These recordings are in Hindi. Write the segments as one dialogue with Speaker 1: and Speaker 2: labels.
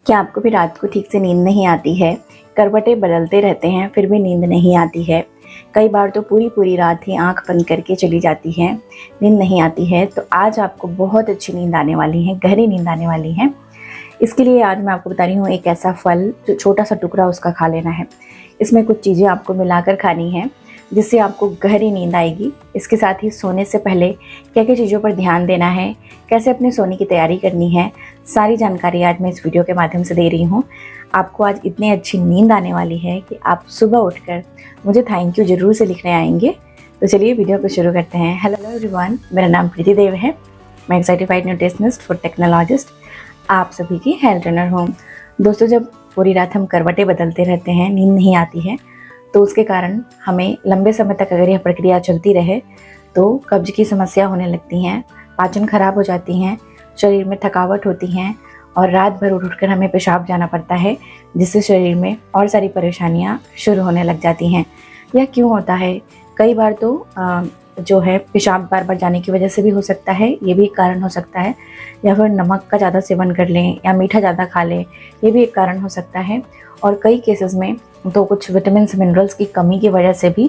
Speaker 1: क्या आपको भी रात को ठीक से नींद नहीं आती है? करवटें बदलते रहते हैं फिर भी नींद नहीं आती है। कई बार तो पूरी पूरी रात ही आंख बंद करके चली जाती है, नींद नहीं आती है। तो आज आपको बहुत अच्छी नींद आने वाली है, गहरी नींद आने वाली है। इसके लिए आज मैं आपको बता रही हूँ एक ऐसा फल जो छोटा सा टुकड़ा उसका खा लेना है। इसमें कुछ चीज़ें आपको मिलाकर खानी है जिससे आपको गहरी नींद आएगी। इसके साथ ही सोने से पहले क्या क्या चीज़ों पर ध्यान देना है, कैसे अपने सोने की तैयारी करनी है, सारी जानकारी आज मैं इस वीडियो के माध्यम से दे रही हूँ। आपको आज इतनी अच्छी नींद आने वाली है कि आप सुबह उठकर मुझे थैंक यू ज़रूर से लिखने आएंगे। तो चलिए वीडियो को शुरू करते हैं। हेलो एवरीवन, मेरा नाम प्रीति देव है। मैं एक सर्टिफाइड न्यूट्रिशनिस्ट, फूड टेक्नोलॉजिस्ट, आप सभी की हेल्थ ट्रेनर हूँ। दोस्तों, जब पूरी रात हम करवटें बदलते रहते हैं, नींद नहीं आती है, तो उसके कारण हमें लंबे समय तक अगर यह प्रक्रिया चलती रहे तो कब्ज की समस्या होने लगती हैं, पाचन खराब हो जाती हैं, शरीर में थकावट होती हैं और रात भर उठ कर हमें पेशाब जाना पड़ता है, जिससे शरीर में और सारी परेशानियां शुरू होने लग जाती हैं। यह क्यों होता है? कई बार तो जो है पेशाब बार बार जाने की वजह से भी हो सकता है, ये भी एक कारण हो सकता है। या फिर नमक का ज़्यादा सेवन कर लें या मीठा ज़्यादा खा लें, ये भी एक कारण हो सकता है। और कई केसेस में तो कुछ विटामिन्स मिनरल्स की कमी की वजह से भी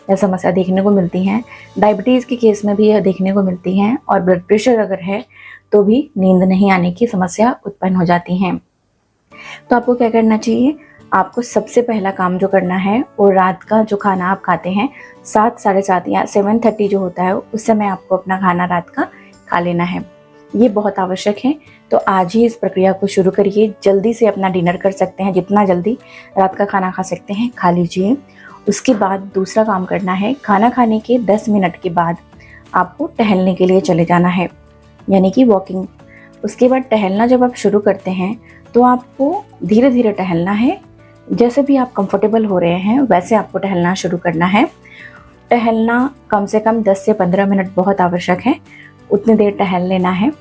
Speaker 1: यह समस्या देखने को मिलती हैं। डायबिटीज़ के केस में भी यह देखने को मिलती हैं और ब्लड प्रेशर अगर है तो भी नींद नहीं आने की समस्या उत्पन्न हो जाती हैं। तो आपको क्या करना चाहिए? आपको सबसे पहला काम जो करना है वो रात का जो खाना आप खाते हैं 7, साढ़े 7 या 7:30 जो होता है उस समय आपको अपना खाना रात का खा लेना है। ये बहुत आवश्यक है। तो आज ही इस प्रक्रिया को शुरू करिए। जल्दी से अपना डिनर कर सकते हैं, जितना जल्दी रात का खाना खा सकते हैं खा लीजिए। उसके बाद दूसरा काम करना है, खाना खाने के 10 मिनट के बाद आपको टहलने के लिए चले जाना है, यानी कि वॉकिंग। उसके बाद टहलना जब आप शुरू करते हैं तो आपको धीरे धीरे टहलना है। जैसे भी आप कंफर्टेबल हो रहे हैं वैसे आपको टहलना शुरू करना है। टहलना कम से कम 10 से 15 मिनट बहुत आवश्यक है, उतनी देर टहल लेना है।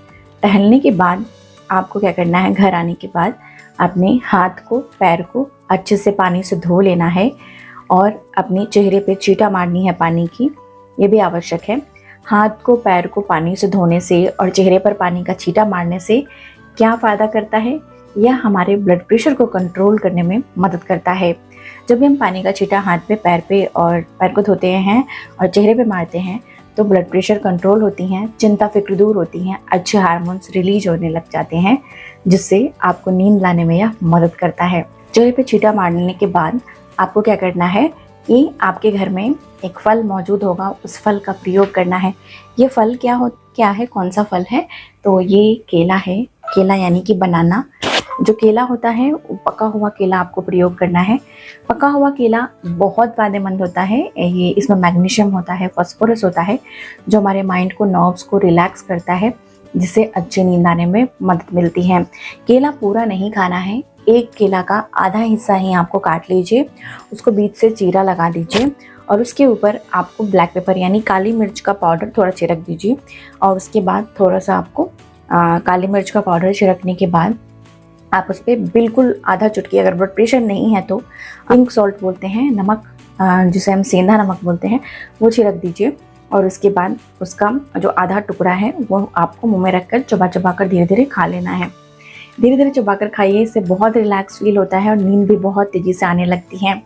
Speaker 1: टहलने के बाद आपको क्या करना है, घर आने के बाद अपने हाथ को, पैर को अच्छे से पानी से धो लेना है और अपने चेहरे पे छींटा मारनी है पानी की, ये भी आवश्यक है। हाथ को, पैर को पानी से धोने से और चेहरे पर पानी का छींटा मारने से क्या फ़ायदा करता है? यह हमारे ब्लड प्रेशर को कंट्रोल करने में मदद करता है। जब भी हम पानी का छींटा हाथ पे, पैर पे और पैर को धोते हैं और चेहरे पे मारते हैं तो ब्लड प्रेशर कंट्रोल होती हैं, चिंता फिक्र दूर होती हैं, अच्छे हार्मोन्स रिलीज होने लग जाते हैं, जिससे आपको नींद लाने में यह मदद करता है। चेहरे पे छींटा मारने के बाद आपको क्या करना है कि आपके घर में एक फल मौजूद होगा, उस फल का प्रयोग करना है। ये फल क्या है, कौन सा फल है? तो ये केला है। केला यानी कि बनाना। जो केला होता है वो पका हुआ केला आपको प्रयोग करना है। पका हुआ केला बहुत फ़ायदेमंद होता है। ये इसमें मैग्नीशियम होता है, फास्फोरस होता है, जो हमारे माइंड को, नर्व्स को रिलैक्स करता है, जिससे अच्छी नींद आने में मदद मिलती है। केला पूरा नहीं खाना है, एक केला का आधा हिस्सा ही आपको काट लीजिए, उसको बीच से चीरा लगा दीजिए और उसके ऊपर आपको ब्लैक पेपर यानी काली मिर्च का पाउडर थोड़ा छिड़क दीजिए। और उसके बाद थोड़ा सा आपको काली मिर्च का पाउडर छिड़कने के बाद आप उस पर बिल्कुल आधा चुटकी, अगर ब्लड प्रेशर नहीं है तो पिंक सॉल्ट बोलते हैं, नमक जिसे हम सेंधा नमक बोलते हैं, वो छिड़क दीजिए। और उसके बाद उसका जो आधा टुकड़ा है वो आपको मुंह में रखकर चबा चबा कर धीरे धीरे खा लेना है। धीरे धीरे चबा कर खाइए, इससे बहुत रिलैक्स फील होता है और नींद भी बहुत तेज़ी से आने लगती है।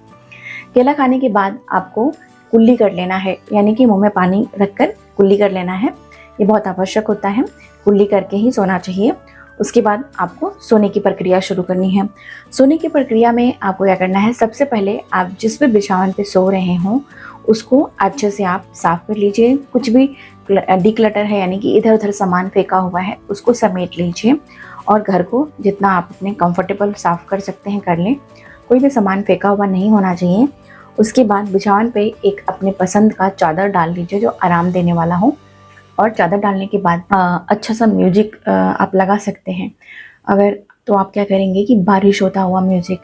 Speaker 1: केला खाने के बाद आपको कुल्ली कर लेना है, यानी कि मुंह में पानी रखकर कुल्ली कर लेना है। ये बहुत आवश्यक होता है, कुल्ली करके ही सोना चाहिए। उसके बाद आपको सोने की प्रक्रिया शुरू करनी है। सोने की प्रक्रिया में आपको क्या करना है, सबसे पहले आप जिस भी बिछावन पे सो रहे हों उसको अच्छे से आप साफ़ कर लीजिए। कुछ भी डिक्लटर है, यानी कि इधर उधर सामान फेंका हुआ है, उसको समेट लीजिए और घर को जितना आप अपने कंफर्टेबल साफ़ कर सकते हैं कर लें। कोई भी सामान फेंका हुआ नहीं होना चाहिए। उसके बाद बिछावन पे एक अपने पसंद का चादर डाल लीजिए जो आराम देने वाला हो। और चादर डालने के बाद अच्छा सा म्यूजिक आप लगा सकते हैं। अगर तो आप क्या करेंगे कि बारिश होता हुआ म्यूजिक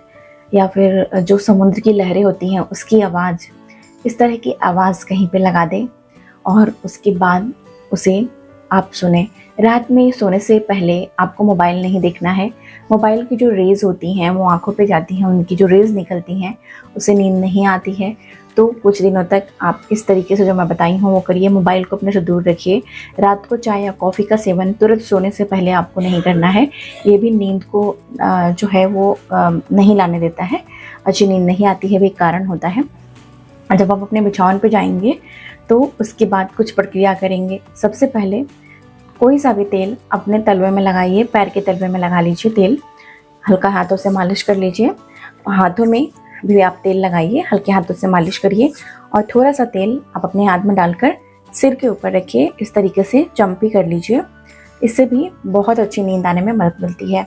Speaker 1: या फिर जो समुद्र की लहरें होती हैं उसकी आवाज़, इस तरह की आवाज़ कहीं पे लगा दें और उसके बाद उसे आप सुने। रात में सोने से पहले आपको मोबाइल नहीं देखना है। मोबाइल की जो रेज़ होती हैं वो आँखों पे जाती हैं, उनकी जो रेज़ निकलती हैं उससे नींद नहीं आती है। तो कुछ दिनों तक आप इस तरीके से जो मैं बताई हूँ वो करिए, मोबाइल को अपने से दूर रखिए। रात को चाय या कॉफ़ी का सेवन तुरंत सोने से पहले आपको नहीं करना है। ये भी नींद को जो है वो नहीं लाने देता है, अच्छी नींद नहीं आती है, भी एक कारण होता है। जब आप अपने बिछावन पे जाएंगे तो उसके बाद कुछ प्रक्रिया करेंगे। सबसे पहले कोई सा भी तेल अपने तलवे में लगाइए, पैर के तलवे में लगा लीजिए तेल, हल्का हाथों से मालिश कर लीजिए। हाथों में भी आप तेल लगाइए, हल्के हाथों से मालिश करिए और थोड़ा सा तेल आप अपने हाथ में डालकर सिर के ऊपर रखिए। इस तरीके से चम्पी कर लीजिए, इससे भी बहुत अच्छी नींद आने में मदद मिलती है।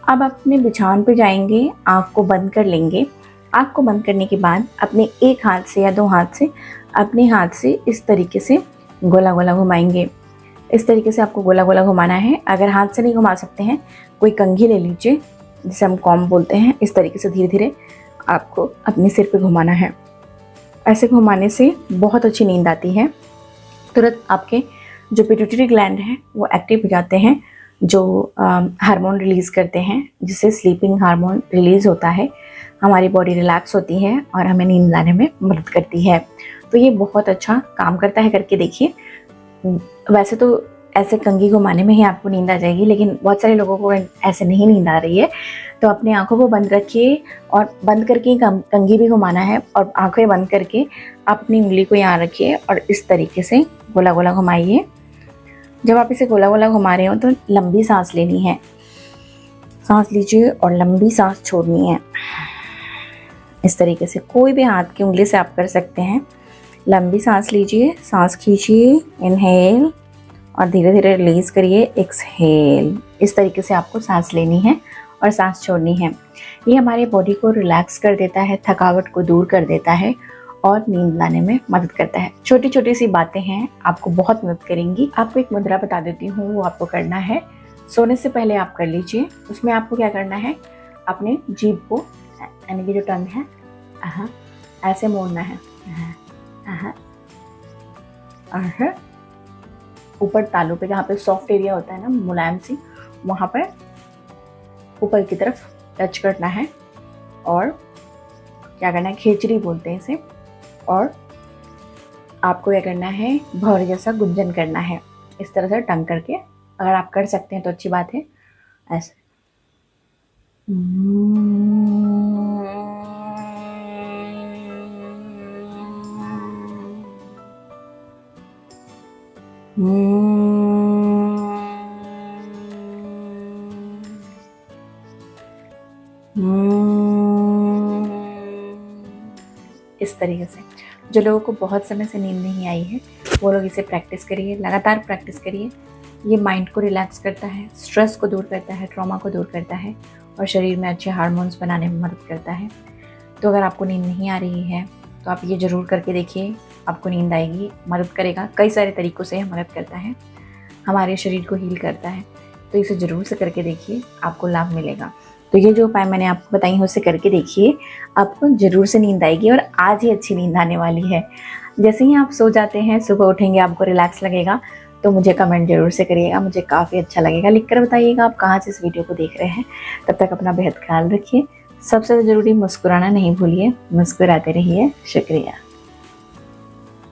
Speaker 1: अब आप अपने बिछावन पे जाएंगे, आँख को बंद कर लेंगे। आँख को बंद करने के बाद अपने एक हाथ से या दो हाथ से अपने हाथ से इस तरीके से गोला गोला घुमाएंगे। इस तरीके से आपको गोला गोला घुमाना है। अगर हाथ से नहीं घुमा सकते हैं, कोई कंघी ले लीजिए जिसे हम कॉम्ब बोलते हैं। इस तरीके से धीरे धीरे आपको अपने सिर पे घुमाना है। ऐसे घुमाने से बहुत अच्छी नींद आती है। तुरंत आपके जो पिट्यूटरी ग्लैंड हैं वो एक्टिव हो जाते हैं, जो हार्मोन रिलीज़ करते हैं, जिससे स्लीपिंग हार्मोन रिलीज़ होता है। हमारी बॉडी रिलैक्स होती है और हमें नींद लाने में मदद करती है। तो ये बहुत अच्छा काम करता है, करके देखिए। वैसे तो ऐसे कंघी घुमाने में ही आपको नींद आ जाएगी, लेकिन बहुत सारे लोगों को ऐसे नहीं नींद आ रही है, तो अपनी आंखों को बंद रखिए और बंद करके कंघी भी घुमाना है। और आंखें बंद करके आप अपनी उंगली को यहाँ रखिए और इस तरीके से गोला गोला घुमाइए। जब आप इसे गोला गोला घुमा रहे हो तो लंबी सांस लेनी है। सांस लीजिए और लंबी सांस छोड़नी है। इस तरीके से कोई भी हाथ की उंगली से आप कर सकते हैं। लंबी सांस लीजिए, सांस खींचिए, इनहेल और धीरे धीरे रिलीज़ करिए, एक्सहेल। इस तरीके से आपको सांस लेनी है और सांस छोड़नी है। ये हमारे बॉडी को रिलैक्स कर देता है, थकावट को दूर कर देता है और नींद लाने में मदद करता है। छोटी छोटी सी बातें हैं, आपको बहुत मदद करेंगी। आपको एक मुद्रा बता देती हूँ, वो आपको करना है। सोने से पहले आप कर लीजिए। उसमें आपको क्या करना है, अपने जीभ को यानी कि जो टंग है ऐसे मोड़ना है। ऊपर तालू पे जहाँ पे सॉफ्ट एरिया होता है ना, मुलायम सी, वहाँ पर ऊपर की तरफ टच करना है और क्या करना है, खेचरी बोलते हैं इसे। और आपको क्या करना है, भौर जैसा गुंजन करना है, इस तरह से टंग करके। अगर आप कर सकते हैं तो अच्छी बात है। ऐसे इस तरीके से जो लोगों को बहुत समय से नींद नहीं आई है वो लोग इसे प्रैक्टिस करिए, लगातार प्रैक्टिस करिए। ये माइंड को रिलैक्स करता है, स्ट्रेस को दूर करता है, ट्रॉमा को दूर करता है और शरीर में अच्छे हार्मोन्स बनाने में मदद करता है। तो अगर आपको नींद नहीं आ रही है तो आप ये ज़रूर करके देखिए, आपको नींद आएगी, मदद करेगा। कई सारे तरीक़ों से मदद करता है, हमारे शरीर को हील करता है। तो इसे ज़रूर से करके देखिए, आपको लाभ मिलेगा। तो ये जो उपाय मैंने आपको बताई हैं उसे करके देखिए, आपको ज़रूर से नींद आएगी और आज ही अच्छी नींद आने वाली है। जैसे ही आप सो जाते हैं, सुबह उठेंगे, आपको रिलैक्स लगेगा, तो मुझे कमेंट ज़रूर से करिएगा, मुझे काफ़ी अच्छा लगेगा। लिखकर बताइएगा आप कहाँ से इस वीडियो को देख रहे हैं। तब तक अपना बेहद ख्याल रखिए। सबसे ज़रूरी मुस्कुराना नहीं भूलिए, मुस्कुराते रहिए। शुक्रिया।